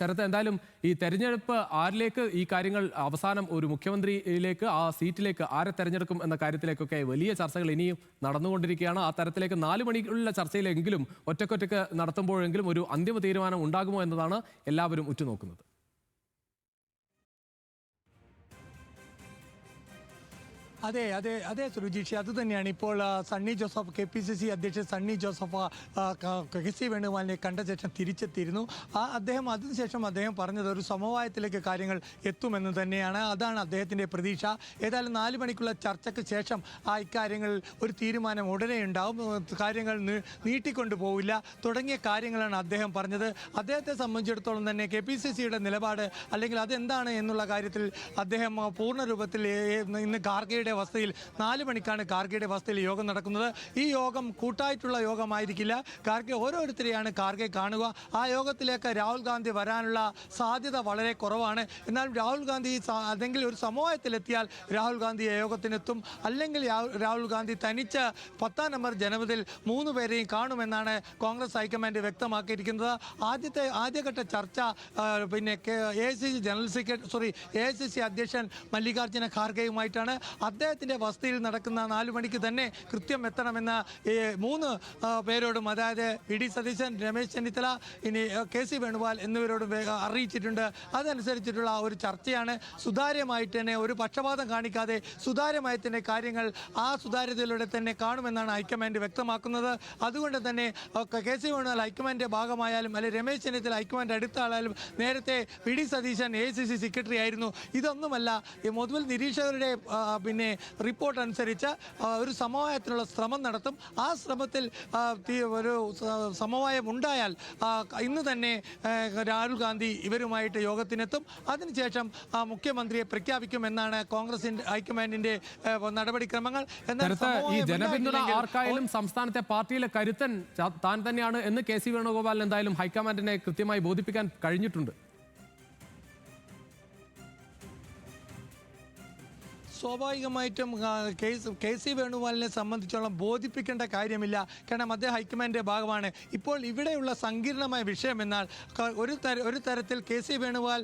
ശരത്ത്, എന്തായാലും ഈ തെരഞ്ഞെടുപ്പ് ആരിലേക്ക് ഈ കാര്യങ്ങൾ അവസാനം ഒരു മുഖ്യമന്ത്രിയിലേക്ക് ആ സീറ്റിലേക്ക് ആരെ തെരഞ്ഞെടുക്കും എന്ന കാര്യത്തിലേക്കൊക്കെ വലിയ ചർച്ചകൾ ഇനിയും നടന്നുകൊണ്ടിരിക്കുകയാണ്. ആ തരത്തിലേക്ക് 4 മണിക്കുള്ള ചർച്ചയിലെങ്കിലും ഒറ്റക്കൊറ്റക്ക് നടത്തുമ്പോഴെങ്കിലും ഒരു അന്തിമ തീരുമാനം ഉണ്ടാകുമോ എന്നതാണ് എല്ലാവരും ഉറ്റുനോക്കുന്നത്. അതെ അതെ അതെ സുരുചീഷി, അത് തന്നെയാണ് ഇപ്പോൾ സണ്ണി ജോസഫ് KPCC അധ്യക്ഷൻ സണ്ണി ജോസഫ് KC വേണുഗോപാലിനെ കണ്ട ശേഷം തിരിച്ചെത്തിയിരുന്നു. അതിനുശേഷം അദ്ദേഹം പറഞ്ഞത് ഒരു സമവായത്തിലേക്ക് കാര്യങ്ങൾ എത്തുമെന്ന് തന്നെയാണ്. അതാണ് അദ്ദേഹത്തിൻ്റെ പ്രതീക്ഷ. ഏതായാലും 4 മണിക്കുള്ള ചർച്ചയ്ക്ക് ശേഷം ഇക്കാര്യങ്ങൾ ഒരു തീരുമാനം ഉടനെ ഉണ്ടാവും. കാര്യങ്ങൾ നീട്ടിക്കൊണ്ടു പോവില്ല തുടങ്ങിയ കാര്യങ്ങളാണ് അദ്ദേഹം പറഞ്ഞത്. അദ്ദേഹത്തെ സംബന്ധിച്ചിടത്തോളം തന്നെ KPCCയുടെ നിലപാട് അല്ലെങ്കിൽ അതെന്താണ് എന്നുള്ള കാര്യത്തിൽ അദ്ദേഹം പൂർണ്ണ രൂപത്തിൽ ഇന്ന് ഖാർഗെയുടെ വസതിയിൽ 4 മണിക്കാണ് ഖാർഗെയുടെ വസതിയിൽ യോഗം നടക്കുന്നത്. ഈ യോഗം കൂട്ടായിട്ടുള്ള യോഗമായിരിക്കില്ല. ഖാർഗെ ഓരോരുത്തരെയാണ് ഖാർഗെ കാണുക. ആ യോഗത്തിലേക്ക് രാഹുൽ ഗാന്ധി വരാനുള്ള സാധ്യത വളരെ കുറവാണ്. എന്നാൽ രാഹുൽ ഗാന്ധി അല്ലെങ്കിൽ ഒരു സമവായത്തിലെത്തിയാൽ രാഹുൽ ഗാന്ധി യോഗത്തിനെത്തും. അല്ലെങ്കിൽ രാഹുൽ ഗാന്ധി തനിച്ച് 10-ാം നമ്പർ ജനപഥത്തിൽ 3 പേരെയും കാണുമെന്നാണ് കോൺഗ്രസ് ഹൈക്കമാൻഡ് വ്യക്തമാക്കിയിരിക്കുന്നത്. ആദ്യഘട്ട ചർച്ച പിന്നെ AICC ജനറൽ സെക്രട്ടറി AICC അധ്യക്ഷൻ മല്ലികാർജ്ജുന ഖാർഗെയുമായിട്ടാണ്. അദ്ദേഹത്തിൻ്റെ വസതിയിൽ നടക്കുന്ന 4 മണിക്ക് തന്നെ കൃത്യം എത്തണമെന്ന് 3 പേരോടും, അതായത് ED സതീശൻ, രമേശ് ചെന്നിത്തല, ഇനി KC വേണുഗോപാൽ എന്നിവരോടും അറിയിച്ചിട്ടുണ്ട്. അതനുസരിച്ചിട്ടുള്ള ഒരു ചർച്ചയാണ്. സുതാര്യമായിട്ട് തന്നെ, ഒരു പക്ഷപാതം കാണിക്കാതെ സുതാര്യമായി തന്നെ കാര്യങ്ങൾ ആ സുതാര്യതയിലൂടെ തന്നെ കാണുമെന്നാണ് ഹൈക്കമാൻഡ് വ്യക്തമാക്കുന്നത്. അതുകൊണ്ട് തന്നെ KC വേണുഗോപാൽ ഹൈക്കമാൻഡിൻ്റെ ഭാഗമായാലും അല്ലെങ്കിൽ രമേശ് ചെന്നിത്തല ഹൈക്കമാൻഡ് അടുത്ത ആളായാലും നേരത്തെ ED സതീശൻ AICC സെക്രട്ടറി ആയിരുന്നു. ഇതൊന്നുമല്ല, പൊതുവിൽ നിരീക്ഷകരുടെ റിപ്പോർട്ട് അനുസരിച്ച് ഒരു സമവായത്തിനുള്ള ശ്രമം നടത്തും. ആ ശ്രമത്തിൽ ഒരു സമവായം ഉണ്ടായാൽ ഇന്ന് തന്നെ രാഹുൽ ഗാന്ധി ഇവരുമായിട്ട് യോഗത്തിനെത്തും. അതിനുശേഷം മുഖ്യമന്ത്രിയെ പ്രഖ്യാപിക്കുമെന്നാണ് കോൺഗ്രസിന്റെ ഹൈക്കമാൻഡിന്റെ നടപടിക്രമങ്ങൾ. എന്നാൽ ഈ ജനപിന്തുണ ആർക്കായാലും സംസ്ഥാനത്തെ പാർട്ടിയിലെ കരുത്തൻ താൻ തന്നെയാണ് എന്ന് KC വേണുഗോപാൽ എന്തായാലും ഹൈക്കമാൻഡിനെ കൃത്യമായി ബോധിപ്പിക്കാൻ കഴിഞ്ഞിട്ടുണ്ട്. സ്വാഭാവികമായിട്ടും KC വേണുഗോപാലിനെ സംബന്ധിച്ചോളം ബോധിപ്പിക്കേണ്ട കാര്യമില്ല. കാരണം അദ്ദേഹം ഹൈക്കമാൻഡിൻ്റെ ഭാഗമാണ്. ഇപ്പോൾ ഇവിടെയുള്ള സങ്കീർണമായ വിഷയം എന്നാൽ ഒരു തരത്തിൽ KC വേണുഗോപാൽ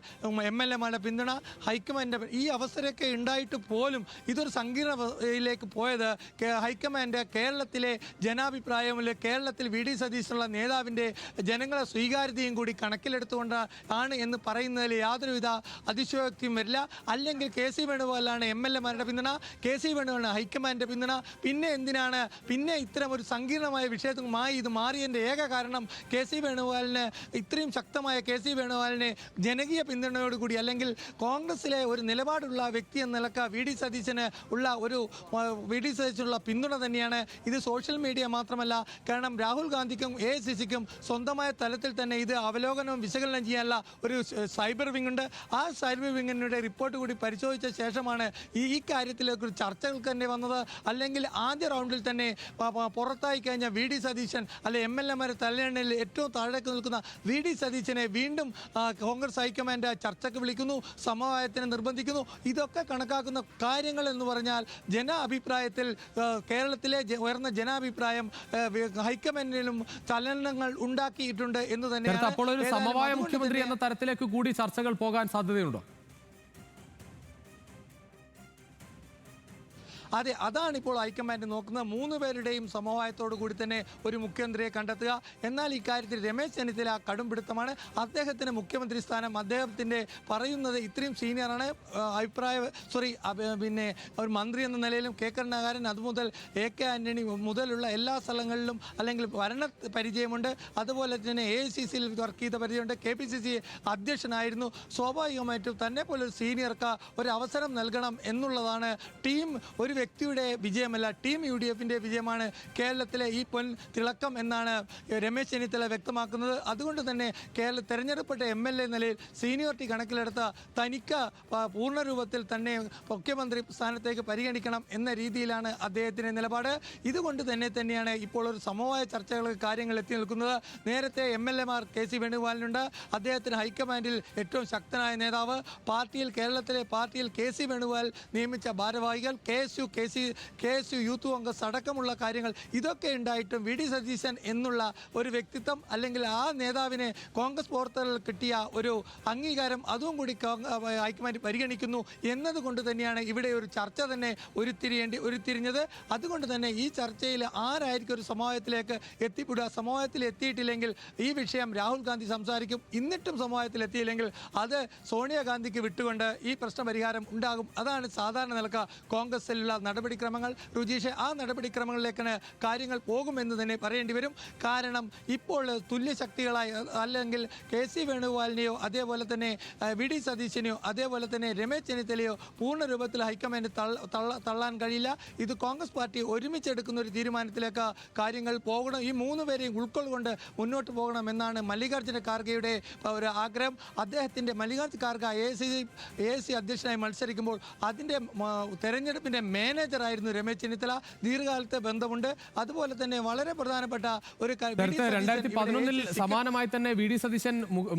MLA-മാരുടെ പിന്തുണ ഹൈക്കമാൻഡ് ഈ അവസരമൊക്കെ ഉണ്ടായിട്ട് പോലും ഇതൊരു സങ്കീർണതയിലേക്ക് പോയത് ഹൈക്കമാൻഡ് കേരളത്തിലെ ജനാഭിപ്രായമില്ല, കേരളത്തിൽ VD സതീശനുള്ള നേതാവിൻ്റെ ജനങ്ങളെ സ്വീകാര്യതയും കൂടി കണക്കിലെടുത്തുകൊണ്ട് ആണ് എന്ന് പറയുന്നതിൽ യാതൊരുവിധ അതിശയോക്തിയും വരില്ല. അല്ലെങ്കിൽ KC വേണുഗോപാലാണ് MLA പിന്തുണ, KC വേണുഗോപാലിന് ഹൈക്കമാൻഡിന്റെ പിന്തുണ. പിന്നെ എന്തിനാണ് ഇത്തരം ഒരു സങ്കീർണമായ വിഷയവുമായി ഇത് മാറിയതിൻ്റെ ഏക കാരണം KC വേണുഗോപാലിന് ഇത്രയും ശക്തമായ KC വേണുഗോപാലിനെ ജനകീയ പിന്തുണയോടുകൂടി അല്ലെങ്കിൽ കോൺഗ്രസിലെ ഒരു നിലപാടുള്ള വ്യക്തി എന്ന നിലക്ക് VD സതീശനുള്ള പിന്തുണ തന്നെയാണ്. ഇത് സോഷ്യൽ മീഡിയ മാത്രമല്ല, കാരണം രാഹുൽ ഗാന്ധിക്കും AICCക്കും സ്വന്തമായ തലത്തിൽ തന്നെ ഇത് അവലോകനവും വിശകലനം ചെയ്യാനുള്ള ഒരു സൈബർ വിങ് ഉണ്ട്. ആ സൈബർ വിങ്ങിൻ്റെ റിപ്പോർട്ട് കൂടി പരിശോധിച്ച ശേഷമാണ് ഈ കാര്യത്തിലേക്ക് ചർച്ചകൾക്ക് തന്നെ വന്നത്. അല്ലെങ്കിൽ ആദ്യ റൗണ്ടിൽ തന്നെ പുറത്തായി കഴിഞ്ഞ VD സതീശൻ അല്ലെ MLA-മാരെ തലയെണ്ണയിൽ ഏറ്റവും താഴേക്ക് നിൽക്കുന്ന VD സതീശനെ വീണ്ടും കോൺഗ്രസ് ഹൈക്കമാൻഡ് ചർച്ചയ്ക്ക് വിളിക്കുന്നു, സമവായത്തിന് നിർബന്ധിക്കുന്നു. ഇതൊക്കെ കണക്കാക്കുന്ന കാര്യങ്ങൾ എന്ന് പറഞ്ഞാൽ ജനാഭിപ്രായത്തിൽ കേരളത്തിലെ ഉയർന്ന ജനാഭിപ്രായം ഹൈക്കമാൻഡിലും ചലനങ്ങൾ ഉണ്ടാക്കിയിട്ടുണ്ട് എന്ന് തന്നെയാണ്. അപ്പോൾ ഒരു സമവായ മുഖ്യമന്ത്രി എന്ന തരത്തിലേക്ക് കൂടി ചർച്ചകൾ പോകാൻ സാധ്യതയുണ്ടോ? അതെ, അതാണിപ്പോൾ ഹൈക്കമാൻഡ് നോക്കുന്നത്. 3 പേരുടെയും സമവായത്തോടു കൂടി തന്നെ ഒരു മുഖ്യമന്ത്രിയെ കണ്ടെത്തുക. എന്നാൽ ഇക്കാര്യത്തിൽ രമേശ് ചെന്നിത്തല കടുംപിടുത്തമാണ്. അദ്ദേഹത്തിന് മുഖ്യമന്ത്രി സ്ഥാനം അദ്ദേഹത്തിൻ്റെ പറയുന്നത് ഇത്രയും സീനിയറാണ്. പിന്നെ ഒരു മന്ത്രി എന്ന നിലയിലും കരുണാകരൻ അതുമുതൽ AK ആന്റണി മുതലുള്ള എല്ലാ സ്ഥലങ്ങളിലും അല്ലെങ്കിൽ ഭരണ പരിചയമുണ്ട്. അതുപോലെ തന്നെ AICC-യിൽ വർക്ക് ചെയ്ത പരിചയമുണ്ട്. KPCC അധ്യക്ഷനായിരുന്നു. സ്വാഭാവികമായിട്ടും തന്നെ പോലെ ഒരു സീനിയർക്ക് ഒരു അവസരം നൽകണം എന്നുള്ളതാണ് ടീം ഒരു വ്യക്തിയുടെ വിജയമല്ല, ടീം UDF-ന്റെ വിജയമാണ് കേരളത്തിലെ ഈ പൊൻ തിളക്കം എന്നാണ് രമേശ് ചെന്നിത്തല വ്യക്തമാക്കുന്നത്. അതുകൊണ്ട് തന്നെ തെരഞ്ഞെടുപ്പെട്ട MLA നിലയിൽ സീനിയോറിറ്റി കണക്കിലെടുത്ത തനിക്ക് പൂർണ്ണ രൂപത്തിൽ തന്നെ മുഖ്യമന്ത്രി സ്ഥാനത്തേക്ക് പരിഗണിക്കണം എന്ന രീതിയിലാണ് അദ്ദേഹത്തിൻ്റെ നിലപാട്. ഇതുകൊണ്ട് തന്നെയാണ് ഇപ്പോൾ ഒരു സമവായ ചർച്ചകൾക്ക് കാര്യങ്ങൾ എത്തി നിൽക്കുന്നത്. നേരത്തെ MLA-മാർ KC വേണുഗോപാലിനുണ്ട്. അദ്ദേഹത്തിന് ഹൈക്കമാൻഡിൽ ഏറ്റവും ശക്തനായ നേതാവ്, കേരളത്തിലെ പാർട്ടിയിൽ KC വേണുഗോപാൽ നിയമിച്ച ഭാരവാഹികൾ, KSU KSU യൂത്ത് കോൺഗ്രസ് അടക്കമുള്ള കാര്യങ്ങൾ ഇതൊക്കെ ഉണ്ടായിട്ടും വി ഡി സതീശൻ എന്നുള്ള ഒരു വ്യക്തിത്വം അല്ലെങ്കിൽ ആ നേതാവിനെ കോൺഗ്രസ് പ്രവർത്തകരിൽ കിട്ടിയ ഒരു അംഗീകാരം അതും കൂടി ഹൈക്കമാൻഡ് പരിഗണിക്കുന്നു എന്നതുകൊണ്ട് തന്നെയാണ് ഇവിടെ ഒരു ചർച്ച തന്നെ ഉരുത്തിരിഞ്ഞത്. അതുകൊണ്ട് തന്നെ ഈ ചർച്ചയിൽ ആരായിരിക്കും ഒരു സമവായത്തിലേക്ക് എത്തിപ്പെടുക, സമവായത്തിൽ എത്തിയിട്ടില്ലെങ്കിൽ ഈ വിഷയം രാഹുൽ ഗാന്ധി സംസാരിക്കും. എന്നിട്ടും സമവായത്തിൽ എത്തിയില്ലെങ്കിൽ അത് സോണിയാഗാന്ധിക്ക് വിട്ടുകൊണ്ട് ഈ പ്രശ്ന പരിഹാരം ഉണ്ടാകും. അതാണ് സാധാരണ നിലക്ക് കോൺഗ്രസിലുള്ള നടപടിക്രമങ്ങൾ. രുചീഷ്, ആ നടപടിക്രമങ്ങളിലേക്കാണ് കാര്യങ്ങൾ പോകുമെന്ന് തന്നെ പറയേണ്ടി വരും. കാരണം ഇപ്പോൾ തുല്യശക്തികളായി അല്ലെങ്കിൽ KC വേണുഗോപാലിനെയോ അതേപോലെ തന്നെ വി ഡി സതീശനെയോ അതേപോലെ തന്നെ രമേശ് ചെന്നിത്തലയോ പൂർണ്ണ രൂപത്തിൽ ഹൈക്കമാൻഡ് തള്ളാൻ കഴിയില്ല. ഇത് കോൺഗ്രസ് പാർട്ടി ഒരുമിച്ചെടുക്കുന്ന ഒരു തീരുമാനത്തിലേക്ക് കാര്യങ്ങൾ പോകണം. ഈ മൂന്ന് പേരെയും ഉൾക്കൊള്ളുകൊണ്ട് മുന്നോട്ട് പോകണമെന്നാണ് മല്ലികാർജ്ജുന ഖാർഗെയുടെ ഒരു ആഗ്രഹം. അദ്ദേഹത്തിൻ്റെ മല്ലികാർജ്ജുന ഖാർഗെ AIC അധ്യക്ഷനായി മത്സരിക്കുമ്പോൾ അതിൻ്റെ തെരഞ്ഞെടുപ്പിൻ്റെ മാനേജറായിരുന്നു രമേശ് ചെന്നിത്തല. ദീർഘകാലത്തെ ബന്ധമുണ്ട്. അതുപോലെ തന്നെ വളരെ പ്രധാനപ്പെട്ട ഒരു 2011 സമാനമായി തന്നെ വി ഡി സതീശൻ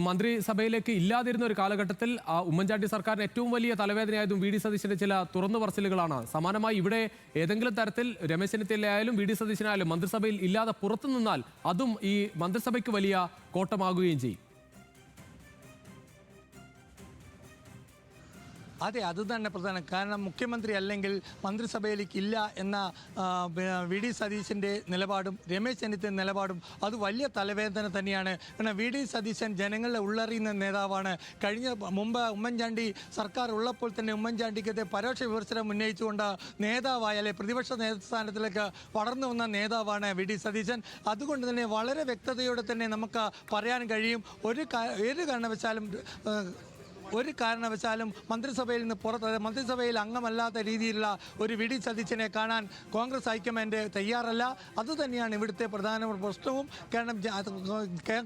മന്ത്രിസഭയിലേക്ക് ഇല്ലാതിരുന്ന ഒരു കാലഘട്ടത്തിൽ ഉമ്മൻചാണ്ടി സർക്കാരിന് ഏറ്റവും വലിയ തലവേദനയായതും വി ഡി സതീശന്റെ ചില തുറന്നു പറച്ചിലുകളാണ്. സമാനമായി ഇവിടെ ഏതെങ്കിലും തരത്തിൽ രമേശ് ചെന്നിത്തലയായാലും വി ഡി സതീശനായാലും മന്ത്രിസഭയിൽ ഇല്ലാതെ പുറത്തു നിന്നാൽ അതും ഈ മന്ത്രിസഭയ്ക്ക് വലിയ കോട്ടമാകുകയും ചെയ്യും. അതെ, അത് തന്നെ പ്രധാനം. കാരണം മുഖ്യമന്ത്രി അല്ലെങ്കിൽ മന്ത്രിസഭയിലേക്ക് ഇല്ല എന്ന വി ഡി സതീശൻ്റെ നിലപാടും രമേശ് ചെന്നിത്തല നിലപാടും അത് വലിയ തലവേദന തന്നെയാണ്. കാരണം വി ഡി സതീശൻ ജനങ്ങളെ ഉള്ളറിയുന്ന നേതാവാണ്. മുമ്പ് ഉമ്മൻചാണ്ടി സർക്കാർ ഉള്ളപ്പോൾ തന്നെ ഉമ്മൻചാണ്ടിക്കെതിരെ പരോക്ഷ വിമർശനം ഉന്നയിച്ചുകൊണ്ട് നേതാവായാലേ പ്രതിപക്ഷ നേതൃസ്ഥാനത്തിലേക്ക് വളർന്നു വന്ന നേതാവാണ് വി ഡി സതീശൻ. അതുകൊണ്ട് തന്നെ വളരെ വ്യക്തതയോടെ തന്നെ നമുക്ക് പറയാൻ കഴിയും, ഒരു കാരണവശാലും മന്ത്രിസഭയിൽ നിന്ന് മന്ത്രിസഭയിൽ അംഗമല്ലാത്ത രീതിയിലുള്ള ഒരു വി ഡി സതീശനെ കാണാൻ കോൺഗ്രസ് ഹൈക്കമാൻഡ് തയ്യാറല്ല. അതുതന്നെയാണ് ഇവിടുത്തെ പ്രധാന പ്രശ്നവും. കാരണം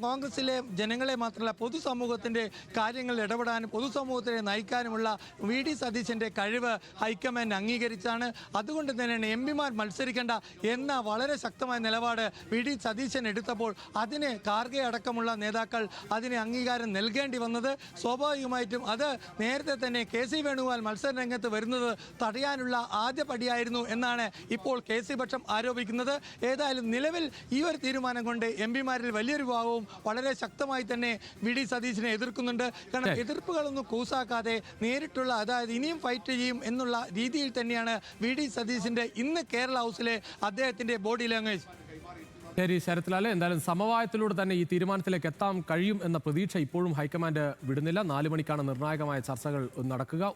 കോൺഗ്രസിലെ ജനങ്ങളെ മാത്രമല്ല പൊതുസമൂഹത്തിൻ്റെ കാര്യങ്ങളിൽ ഇടപെടാനും പൊതുസമൂഹത്തെ നയിക്കാനുമുള്ള വി ഡി സതീശൻ്റെ കഴിവ് ഹൈക്കമാൻഡ് അംഗീകരിച്ചാണ്. അതുകൊണ്ട് തന്നെയാണ് എംപിമാർ മത്സരിക്കേണ്ട എന്ന വളരെ ശക്തമായ നിലപാട് വി ഡി സതീശൻ എടുത്തപ്പോൾ അതിന് ഖാർഗെ അടക്കമുള്ള നേതാക്കൾ അതിന് അംഗീകാരം നൽകേണ്ടി വന്നത്. സ്വാഭാവികമായി അത് നേരത്തെ തന്നെ KC വേണുഗോപാൽ മത്സര രംഗത്ത് വരുന്നത് തടയാനുള്ള ആദ്യ പടിയായിരുന്നു എന്നാണ് ഇപ്പോൾ KC പക്ഷം ആരോപിക്കുന്നത്. ഏതായാലും നിലവിൽ ഈ ഒരു തീരുമാനം കൊണ്ട് എംപിമാരിൽ വലിയൊരു ഭാഗവും വളരെ ശക്തമായി തന്നെ വി ഡി സതീശനെ എതിർക്കുന്നുണ്ട്. കാരണം എതിർപ്പുകളൊന്നും കൂസാക്കാതെ നേരിട്ടുള്ള, അതായത് ഇനിയും ഫൈറ്റ് ചെയ്യും എന്നുള്ള രീതിയിൽ തന്നെയാണ് വി ഡി സതീശൻ്റെ ഇന്ന് കേരള ഹൗസിലെ അദ്ദേഹത്തിൻ്റെ ബോഡി ലാംഗ്വേജ്. ശരി ശരത്ലാൽ, എന്തായാലും സമവായത്തിലൂടെ തന്നെ ഈ തീരുമാനത്തിലേക്ക് എത്താൻ കഴിയും എന്ന പ്രതീക്ഷ ഇപ്പോഴും ഹൈക്കമാൻഡ് വിടുന്നില്ല. 4 മണിക്കാണ് നിർണായകമായ ചർച്ചകൾ നടക്കുക.